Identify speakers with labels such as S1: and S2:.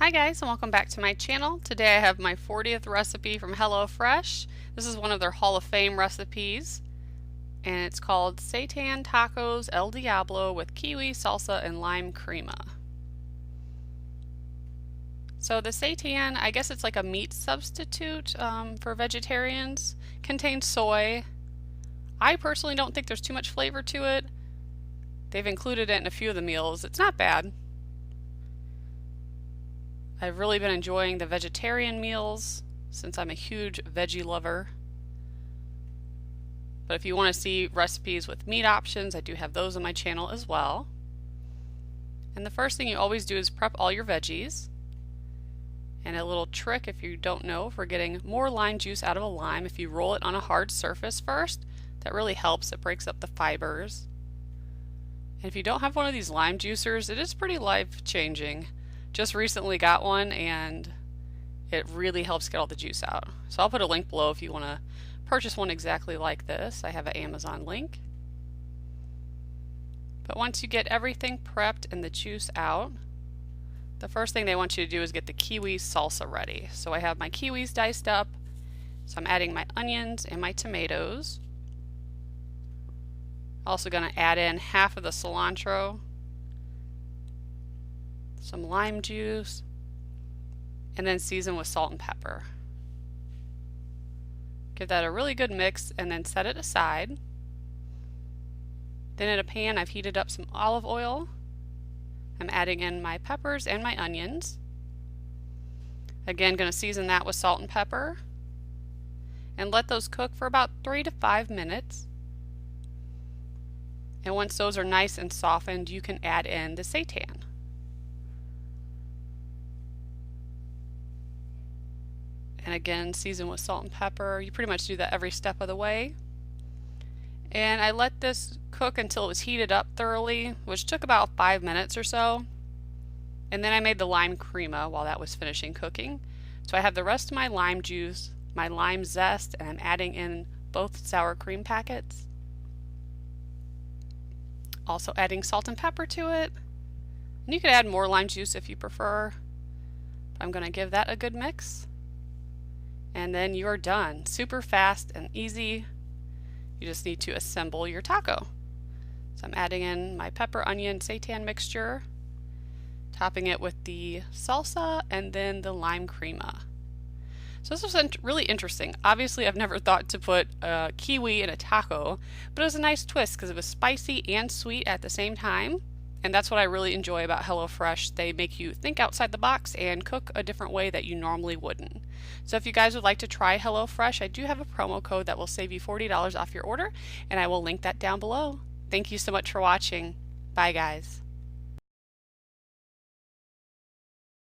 S1: Hi guys, and welcome back to my channel. Today I have my 40th recipe from HelloFresh. This is one of their Hall of Fame recipes, and it's called Seitan Tacos El Diablo with kiwi, salsa, and lime crema. So the seitan, I guess it's like a meat substitute for vegetarians, contains soy. I personally don't think there's too much flavor to it. They've included it in a few of the meals. It's not bad. I've really been enjoying the vegetarian meals since I'm a huge veggie lover. But if you want to see recipes with meat options, I do have those on my channel as well. And the first thing you always do is prep all your veggies. And a little trick, if you don't know, for getting more lime juice out of a lime, if you roll it on a hard surface first, that really helps. It breaks up the fibers. And if you don't have one of these lime juicers, it is pretty life-changing. Just recently got one and it really helps get all the juice out. So I'll put a link below if you want to purchase one exactly like this. I have an Amazon link. But once you get everything prepped and the juice out, the first thing they want you to do is get the kiwi salsa ready. So I have my kiwis diced up. So I'm adding my onions and my tomatoes. Also going to add in half of the cilantro, some lime juice, and then season with salt and pepper. Give that a really good mix and then set it aside. Then in a pan I've heated up some olive oil. I'm adding in my peppers and my onions. Again, going to season that with salt and pepper and let those cook for about 3 to 5 minutes. And once those are nice and softened, you can add in the seitan. And again, season with salt and pepper. You pretty much do that every step of the way. And I let this cook until it was heated up thoroughly, which took about 5 minutes or so. And then I made the lime crema while that was finishing cooking. So I have the rest of my lime juice, my lime zest, and I'm adding in both sour cream packets. Also adding salt and pepper to it. And you could add more lime juice if you prefer. I'm going to give that a good mix. And then you're done. Super fast and easy. You just need to assemble your taco. So I'm adding in my pepper, onion, seitan mixture, topping it with the salsa and then the lime crema. So this was really interesting. Obviously I've never thought to put kiwi in a taco, but it was a nice twist because it was spicy and sweet at the same time. And that's what I really enjoy about HelloFresh. They make you think outside the box and cook a different way that you normally wouldn't. So if you guys would like to try HelloFresh, I do have a promo code that will save you $40 off your order, and I will link that down below. Thank you so much for watching. Bye guys.